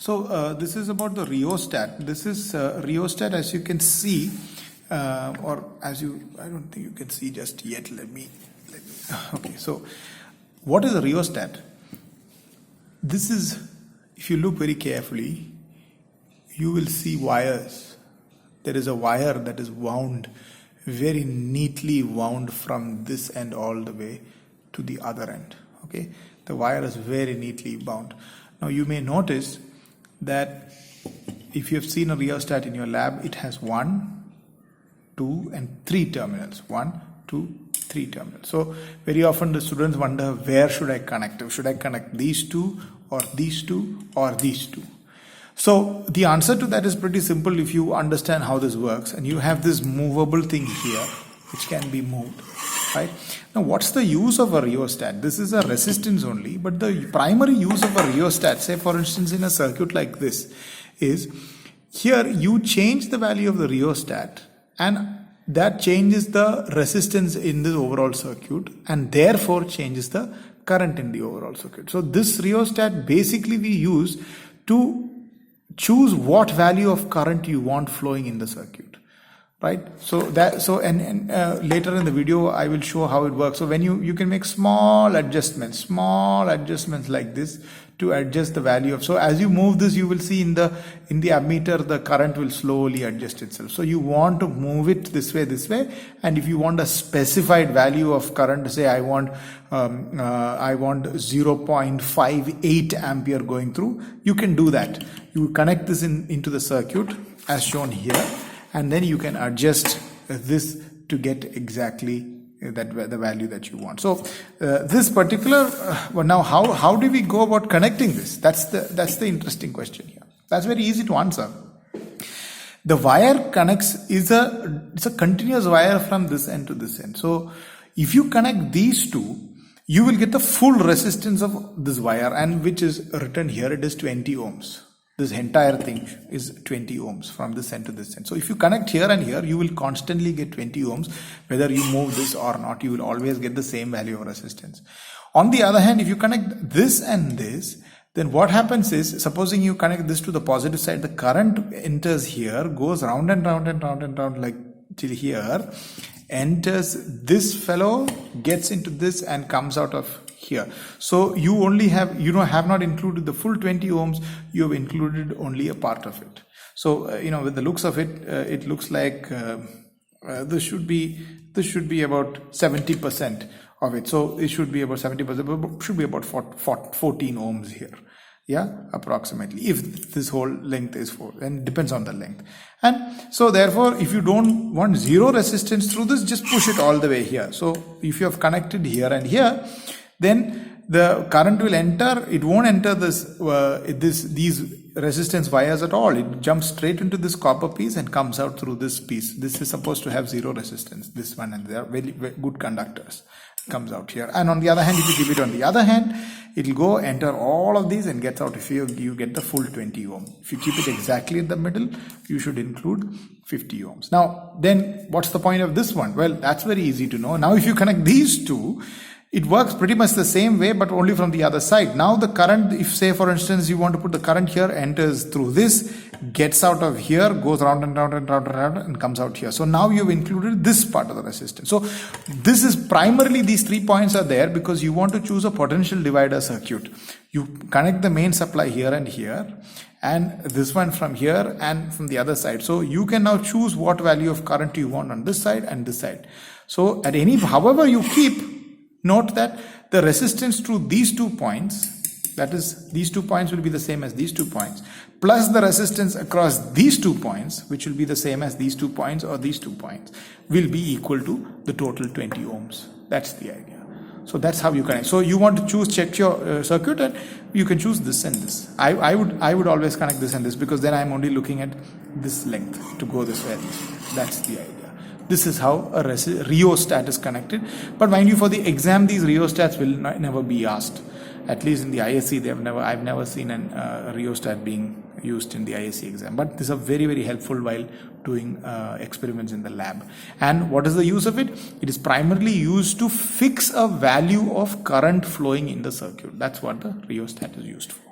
This is about the rheostat. This is rheostat, as you can see, or as you, I don't think you can see just yet. Let me. Okay, so what is a rheostat? This is, if you look very carefully, you will see wires. There is a wire that is wound, very neatly wound from this end all the way to the other end. Okay, the wire is very neatly bound. Now you may notice that if you have seen a rheostat in your lab, it has 1, 2 and 3 terminals. 1, 2, 3 terminals. So very often the students wonder, where should I connect? Should I connect these two or these two or these two? So the answer to that is pretty simple if you understand how this works, and you have this movable thing here which can be moved, right? Now what's the use of a rheostat? This is a resistance only, but the primary use of a rheostat, say for instance in a circuit like this, is here you change the value of the rheostat and that changes the resistance in this overall circuit and therefore changes the current in the overall circuit. So this rheostat basically we use to choose what value of current you want flowing in the circuit, right? So that, later in the video I will show how it works. So when you can make small adjustments like this to adjust the value of, so as you move this, you will see in the ammeter the current will slowly adjust itself. So you want to move it this way, and if you want a specified value of current, say I want 0.58 ampere going through, you can do that. You connect this into the circuit as shown here, and then you can adjust this to get exactly the value that you want. So this particular now how do we go about connecting this? That's the interesting question here. That's very easy to answer. The wire connects it's a continuous wire from this end to this end. So if you connect these two, you will get the full resistance of this wire, and which is written here, it is 20 ohms. This entire thing is 20 ohms from this end to this end. So if you connect here and here, you will constantly get 20 ohms. Whether you move this or not, you will always get the same value of resistance. On the other hand, if you connect this and this, then what happens is, supposing you connect this to the positive side, the current enters here, goes round and round and round and round like till here, enters this fellow, gets into this and comes out of here. So you only have, have not included the full 20 ohms, you have included only a part of it. So with the looks of it, it looks like this should be about 70% of it. So it should be about 70%, but should be about 14 ohms here. Yeah, approximately, if this whole length is 4, and it depends on the length. And so therefore, if you don't want zero resistance through this, just push it all the way here. So if you have connected here and here, then the current will enter. It won't enter these resistance wires at all. It jumps straight into this copper piece and comes out through this piece. This is supposed to have zero resistance, this one, and they are very, very good conductors. Comes out here. And on the other hand, if you give it on the other hand, it will go enter all of these and gets out. If you get the full 20 ohm. If you keep it exactly in the middle, you should include 50 ohms. Now then, what's the point of this one? Well, that's very easy to know. Now if you connect these two, it works pretty much the same way, but only from the other side. Now the current, if say for instance you want to put the current here, enters through this, gets out of here, goes round and round and round and round and comes out here. So now you've included this part of the resistance. So this is primarily, these 3 points are there because you want to choose a potential divider circuit. You connect the main supply here and here, and this one from here and from the other side. So you can now choose what value of current you want on this side and this side. So at however you keep, note that the resistance through these 2 points, that is, these 2 points will be the same as these 2 points, plus the resistance across these 2 points, which will be the same as these 2 points or these 2 points, will be equal to the total 20 ohms. That's the idea. So that's how you connect. So you want to check your circuit, and you can choose this and this. I would always connect this and this, because then I'm only looking at this length to go this way. That's the idea. This is how a rheostat is connected. But mind you, for the exam, these rheostats will never be asked. At least in the ISC, I've never seen a rheostat being used in the ISC exam. But these are very, very helpful while doing experiments in the lab. And what is the use of it? It is primarily used to fix a value of current flowing in the circuit. That's what the rheostat is used for.